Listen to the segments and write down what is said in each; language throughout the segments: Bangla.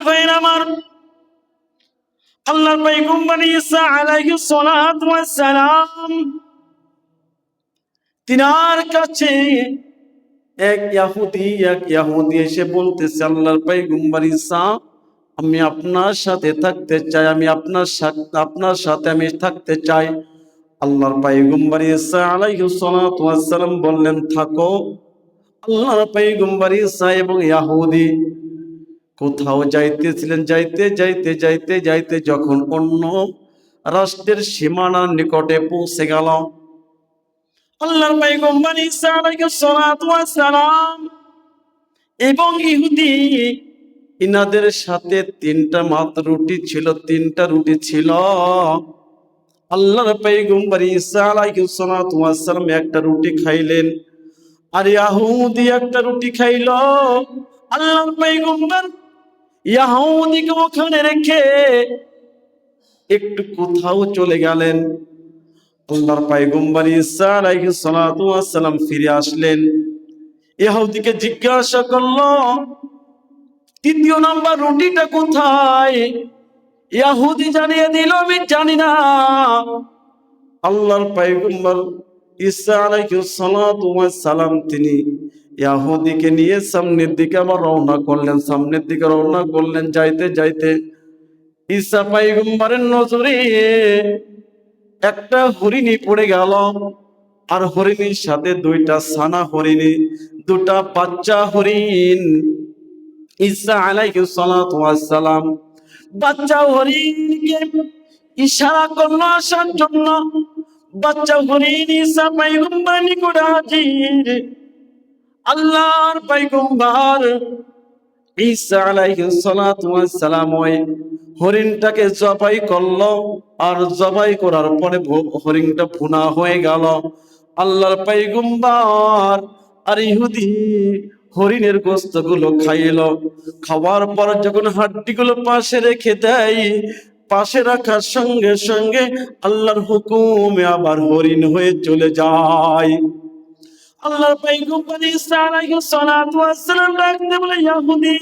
ভাইরা আমার, আল্লাহর পয়গম্বর ঈসা আলাইহিস সালাতু ওয়াস সালাম তিনার কাছে এক ইহুদি এসে বলতেছে, আল্লাহর পয়গম্বর ঈসা, আমি আপনার সাথে থাকতে চাই, আমি আপনার সাথে আমি থাকতে চাই। আল্লাহর পয়গম্বর ঈসা আলাইহিস সালাতু ওয়াস সালাম বললেন, থাকো। আল্লাহর পয়গম্বর ঈসা এবং ইহুদি কোথাও যাইতেছিলেন, যাইতে যাইতে যাইতে যাইতে যখন অন্য রাষ্ট্রের সীমানার নিকটে পৌঁছে গেল, আল্লাহর পয়গম্বর ঈসা আলাইহিস সালাতু ওয়াস সালাম এবং ইহুদি ইনাদের সাথে মাত্র তিনটা রুটি ছিল। আল্লাহর পয়গম্বর ঈসা আলাইহিস সালাতু ওয়াস সালাম একটা রুটি খাইলেন, আর ইহুদি একটা রুটি খাইল। আল্লাহর পয়গম্বর ইহুদিকে ওখানে রেখে একটু কোথাও চলে গেলেন। আল্লাহর পয়গম্বর ঈসা আলাইহিস সালাতু ওয়াস সালাম ফিরে আসলেন, ইহুদিকে জিজ্ঞাসা করলো, তৃতীয় নাম্বার রুটিটা কোথায়? ইহুদি জানিয়ে দিল, আমি জানি না। আল্লাহর পয়গম্বর ঈসা আলাইহিস সালাতু ওয়াস সালাম তিনি ইহুদিকে নিয়ে সামনের দিকে আবার রওনা করলেন। যাইতে যাইতে ঈসা পয়গম্বরের নজরে একটা হরিণী পড়ে গেল, আর হরিণীর সাথে দুইটা ছানা হরিণী, দুটা বাচ্চা হরিণ। ঈসা আলাইহিস সালাতু ওয়াস সালাম বাচ্চা হরিণকে ইশারা করলো আসার জন্য। বাচ্চা হরিণ ঈসা পয়গম্বর নিকটে হাজির। আল্লাহর পয়গম্বর ঈসা আলাইহিস সালাতু ওয়াস সালাম ওই হরিণটাকে জবাই করলো, আর জবাই করার পরে হরিণটা ভুনা হয়ে গেল। আল্লাহর পয়গম্বর আর ইহুদি হরিণের গোশতগুলো খাইলো। খাওয়ার পর যখন হাড্ডিগুলো পাশে রেখে দেয়, পাশে রাখার সঙ্গে সঙ্গে আল্লাহর হুকুমে আবার হরিণ হয়ে চলে যায়। আল্লাহর পয়গম্বর ঈসা আলাইহিস সালাতু ওয়াস সালাম ডাকতে বলে, ইহুদি,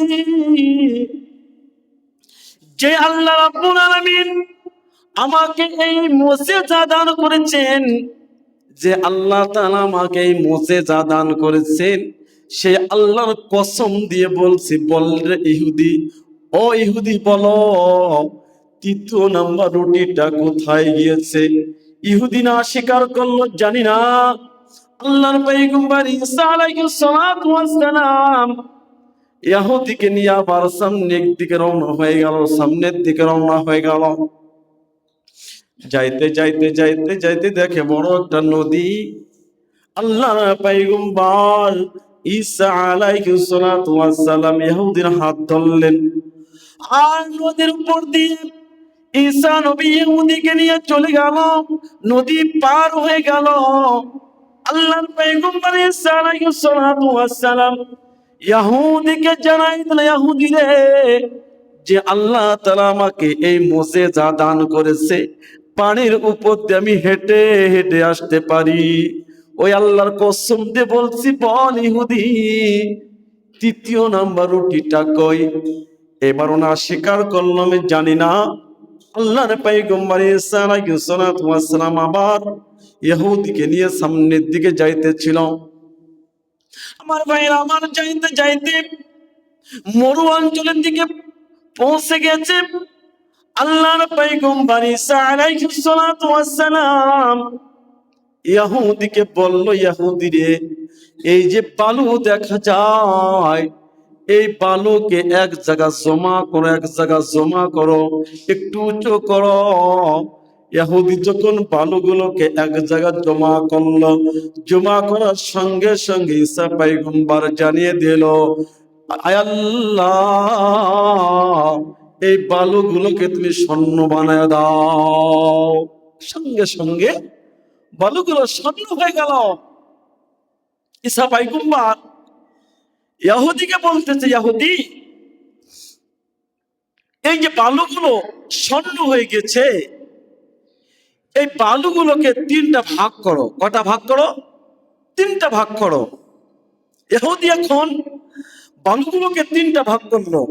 যে আল্লাহ রাব্বুল আলামিন আমাকে এই মুজিজা দান করেছেন, যে আল্লাহ তাআলা আমাকে এই মুজিজা দান করেছেন, সেই আল্লাহর কসম দিয়ে বলছি, বল রে ইহুদি, ও ইহুদি বলো, তৃতীয় নাম্বার রুটিটা কোথায় গিয়েছে? ইহুদি না স্বীকার করলো, জানি না। আল্লাহর পয়গম্বর ঈসা আলাইহিস সালাতু ওয়াস সালাম ইহুদিকে নিয়ে আবার সামনের দিকে রওনা হয়ে গেল। যাইতে যাইতে যাইতে যাইতে দেখে বড় একটা নদী। আল্লাহর পয়গম্বর ঈসা আলাইহিস সালাতু ওয়াস সালাম ইহুদির হাত ধরলেন, আর নদীর উপর দিয়ে ঈসা নবী ইহুদিকে নিয়ে চলে গেল। নদী পার হয়ে গেল। আল্লাহর পয়গম্বর ঈসা আলাইহিস সালাতু ওয়াস সালাম ইহুদিকে জানাই দিলেন, ইহুদি রে, যে আল্লাহ তাআলা আমাকে এই মুজিজা দান করেছে, পানির উপর দিয়ে আমি হেঁটে হেঁটে আসতে পারি। ওই আল্লাহর কসম দিয়ে বলছি, বল ইহুদি, তৃতীয় নাম্বার রুটিটা কই? এবার ওনা স্বীকার করলো, আমি জানি না। আল্লাহর পয়গম্বর ঈসা আলাইহিস সালাতু ওয়াস সালাম আবার ইহুদিকে নিয়ে সামনের দিকে যাইতেছিল। আমার ভাইরা আমার, যাইতে যাইতে মরু অঞ্চলের দিকে পৌঁছে গেছে। আল্লাহর পয়গম্বর ঈসা আলাইহিস সালাতু ওয়াস সালাম ইহুদিকে বলল, ইহুদি রে, এই যে বালু দেখা যায়, এই বালুকে এক জায়গা জমা করো, একটু উঁচু করো। ইহুদি যখন বালুগুলোকে এক জায়গা জমা করলো, জমা করার সঙ্গে সঙ্গে ঈসা পয়গম্বর জানিয়ে দিল, আয় আল্লাহ, এই বালুগুলোকে তুমি স্বর্ণ বানায় দাও। সঙ্গে সঙ্গে বালুগুলো স্বর্ণ হয়ে গেল। ঈসা পয়গম্বর ইহুদিকে বলতেছে, ইহুদি, এই যে বালুগুলো স্বর্ণ হয়ে গেছে, এই বালুগুলোকে তিনটা ভাগ করো। কটা ভাগ করো? তিনটা ভাগ করো। ইহুদি এখন বালুগুলোকে তিনটা ভাগ করলো।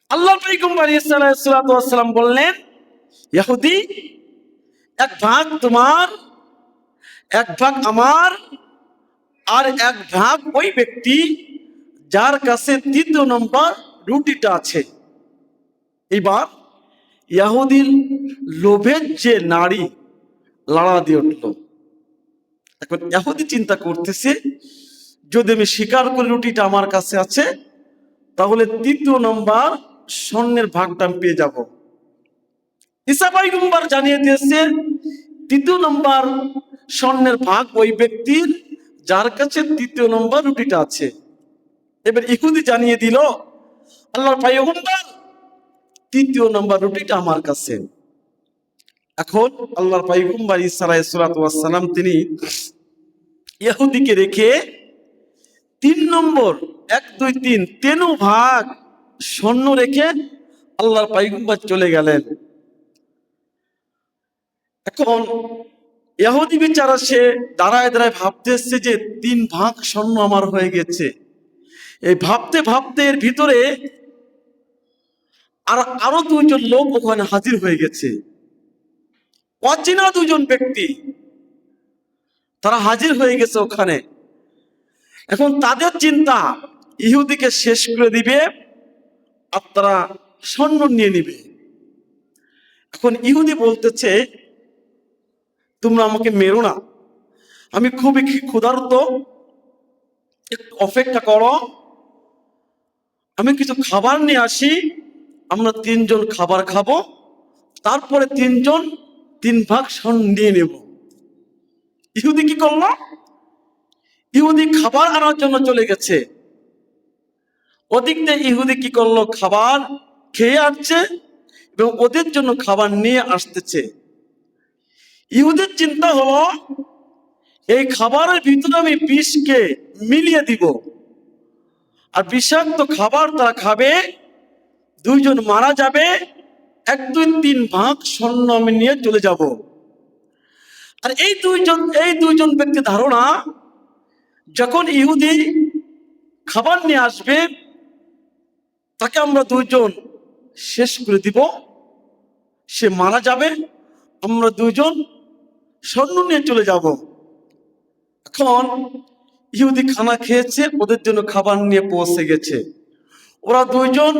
আল্লাহ পয়গম্বর ঈসা আলাইহিস সালাতু ওয়াস সালাম বললেন, ইহুদি, এক ভাগ তোমার, এক ভাগ আমার, আর এক ভাগ ওই ব্যক্তি যার কাছে তৃতীয় নম্বর রুটিটা আছে। এবার ইহুদির লোভের যে নারী লাড়া দিয়ে উঠল। এখন ইহুদি চিন্তা করতেছে, যদি আমি স্বীকার করি রুটিটা আমার কাছে আছে, তাহলে তৃতীয় নম্বর স্বর্ণের ভাগটা আমি পেয়ে যাব। ঈসা পয়গম্বর জানিয়ে দিয়েছে, তৃতীয় নম্বর স্বর্ণের ভাগ ওই ব্যক্তির যার কাছে তৃতীয় নম্বর রুটিটা আছে। এবার ইহুদি জানিয়ে দিল, আল্লাহর পয়গম্বর, তৃতীয় নম্বর রুটিটা আমার কাছে। এখন আল্লাহর পয়গম্বর ঈসা আলাইহিস সালাতু ওয়াস সালাম তিনি ইহুদিকে রেখে 3 নম্বর 1 2 3 তেনো ভাগ স্বর্ণ রেখে আল্লাহর পয়গম্বর চলে গেলেন। এখন ইহুদি বেচারা সে দাঁড়ায় দাঁড়ায় ভাবতেছে যে 3 ভাগ স্বর্ণ আমার হয়ে গেছে। এই ভাবতে ভাবতে এর ভিতরে আরো 2 জন লোক ওখানে হাজির হয়ে গেছে। অচেনা 2 জন ব্যক্তি, তারা হাজির হয়ে গেছে ওখানে। এখন তাদের চিন্তা ইহুদিকে শেষ করে দিবে আর তারা স্বর্ণ নিয়ে নিবে। এখন ইহুদি বলতেছে, তোমরা আমাকে মেরো না, আমি খুবই ক্ষুধার্ত, একটু অপেক্ষা করো, আমি কিছু খাবার নিয়ে আসি, আমরা 3 জন খাবার খাবো, তারপরে 3 জন 3 ভাগ স্বর্ণ নিয়ে নেব। ইহুদি কি করলো? ইহুদি খাবার আনার জন্য চলে গেছে। ওদিক দিয়ে ইহুদি কি করলো? খাবার খেয়ে আসছে এবং ওদের জন্য খাবার নিয়ে আসতেছে। ইহুদের চিন্তা হলো, এই খাবারের ভিতরে আমি বিষকে মিলিয়ে দিব, আর বিষাক্ত খাবার তারা খাবে, 2 জন মারা যাবে, 1 2 3 ভাগ স্বর্ণ আমি নিয়ে চলে যাব। আর এই দুইজন ব্যক্তি ধারণা, যখন ইহুদি খাবার নিয়ে আসবে তাকে আমরা 2 জন শেষ করে দিব, সে মারা যাবে, আমরা 2 জন স্বর্ণ নিয়ে চলে যাব। এখন ইহুদি খানা খেয়েছে, ওদের জন্য খাবার নিয়ে পৌঁছে গেছে, ওরা 2 জন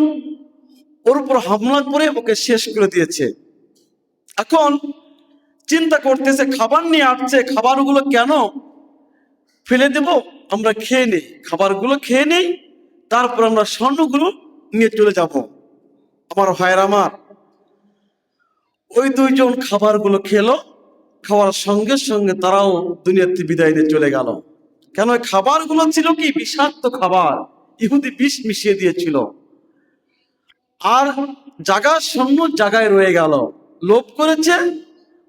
ওর উপর হামলা করে ওকে শেষ করে দিয়েছে। এখন চিন্তা করতেছে, খাবার নিয়ে আসছে, খাবারগুলো কেন ফেলে দেব, আমরা খেয়ে নেই, খাবারগুলো খেয়ে নেই, তারপর আমরা স্বর্ণগুলো নিয়ে চলে যাব। আমার ভাইয়ের আমার, ওই 2 জন খাবারগুলো খেলো, খাওয়ার সঙ্গে সঙ্গে তারাও দুনিয়াতে বিদায় নিয়ে চলে গেল। কেন? ওই খাবারগুলো ছিল কি? বিষাক্ত খাবার, ইহুদি বিষ মিশিয়ে দিয়েছিল। আর জায়গার স্বর্ণ জায়গায় রয়ে গেল। লোভ করেছে,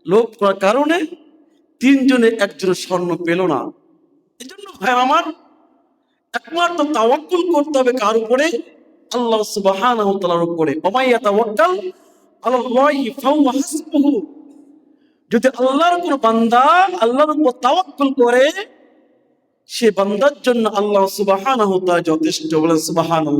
লোভ করার কারণে 3 জনে 1 জন স্বর্ণ পেল না। এই জন্য ভাই আমার, একমাত্র তাওয়াক্কুল করতে হবে কার উপরে? আল্লাহ সুবহানাহু ওয়া তাআলার উপরে। ওয়া ইয়াতাওয়াক্কাল আলাল্লাহি ফাহুয়া হাসবুহু। যদি আল্লাহর কোন বান্দা আল্লাহর উপর তাওয়াক্কুল করে, সে বান্দার জন্য আল্লাহ সুবহানাহু ওয়া তাআলা যথেষ্ট। বলেন সুবহানাল্লাহ।